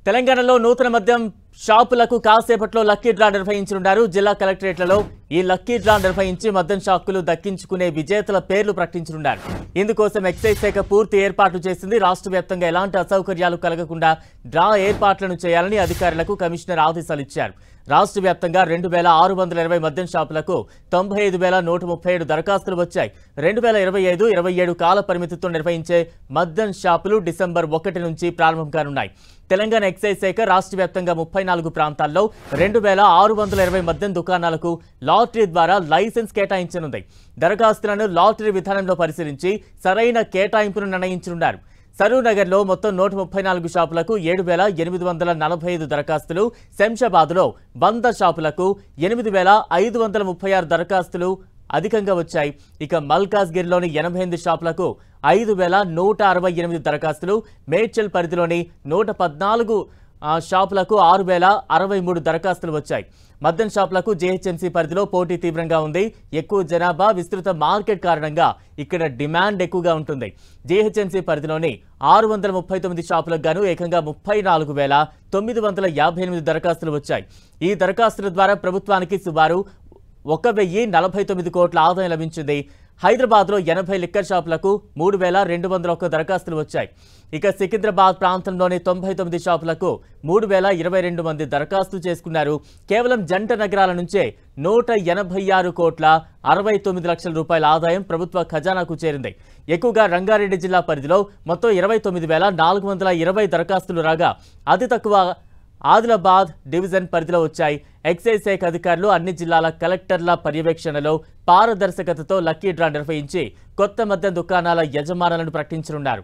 తెలంగాణలో నూతన మద్యం షాపులకు కాసేపట్లో లక్కీ డ్రా నిర్వహించనున్నారు. జిల్లా కలెక్టరేట్లలో ఈ లక్కీ డ్రా నిర్వహించి మద్యం షాపులు దక్కించుకునే విజేతల పేర్లు ప్రకటించనున్నారు. ఇందుకోసం ఎక్సైజ్ శాఖ పూర్తి ఏర్పాట్లు చేసింది. రాష్ట్ర వ్యాప్తంగా ఎలాంటి అసౌకర్యాలు కలగకుండా డ్రా ఏర్పాట్లను చేయాలని అధికారులకు కమిషనర్ ఆదేశాలు ఇచ్చారు. రాష్ట్ర వ్యాప్తంగా 2620 మద్యం షాపులకు 95137 దరఖాస్తులు వచ్చాయి. 2025-27 కాల పరిమితితో నిర్వహించే మద్యం షాపులు డిసెంబర్ 1 నుంచి ప్రారంభం కానున్నాయి. తెలంగాణ ఎక్సైజ్ శాఖ రాష్ట్ర వ్యాప్తంగా 34 ప్రాంతాల్లో 2620 మద్యం దుకాణాలకు లాటరీ ద్వారా లైసెన్స్ కేటాయించనుంది. దరఖాస్తులను లాటరీ విధానంలో పరిశీలించి సరైన కేటాయింపును నిర్ణయించనున్నారు. సరూనగర్లో మొత్తం 134 షాపులకు 7845 దరఖాస్తులు, శంషాబాద్లో 100 షాపులకు 8536 దరఖాస్తులు అధికంగా వచ్చాయి. ఇక మల్కాజ్గిరిలోని 88 షాపులకు 5168 దరఖాస్తులు, మేడ్చల్ పరిధిలోని 114 షాపులకు 6063 దరఖాస్తులు వచ్చాయి. మద్యం షాపులకు జీహెచ్ఎంసీ పరిధిలో పోటీ తీవ్రంగా ఉంది. ఎక్కువ జనాభా, విస్తృత మార్కెట్ కారణంగా ఇక్కడ డిమాండ్ ఎక్కువగా ఉంటుంది. జీహెచ్ఎంసీ పరిధిలోని 639 షాపులకు గాను ఏకంగా 34,958 దరఖాస్తులు వచ్చాయి. ఈ దరఖాస్తుల ద్వారా ప్రభుత్వానికి సుమారు 1049 కోట్ల ఆదాయం లభించింది. హైదరాబాద్లో 80 లిక్కర్ షాపులకు 3201 దరఖాస్తులు వచ్చాయి. ఇక సికింద్రాబాద్ ప్రాంతంలోని 99 షాపులకు 3022 మంది దరఖాస్తు చేసుకున్నారు. కేవలం జంట నగరాల నుంచే 186 కోట్ల 69 లక్షల రూపాయల ఆదాయం ప్రభుత్వ ఖజానాకు చేరింది. ఎక్కువగా రంగారెడ్డి జిల్లా పరిధిలో మొత్తం 29,420 దరఖాస్తులు రాగా అతి తక్కువ ఆదిలాబాద్ డివిజన్ పరిధిలో వచ్చాయి. ఎక్సైజ్ శాఖ అధికారులు అన్ని జిల్లాల కలెక్టర్ల పర్యవేక్షణలో పారదర్శకతతో లక్కీ డ్రా నిర్వహించి కొత్త మద్యం దుకాణాల యజమానులను ప్రకటించనున్నారు.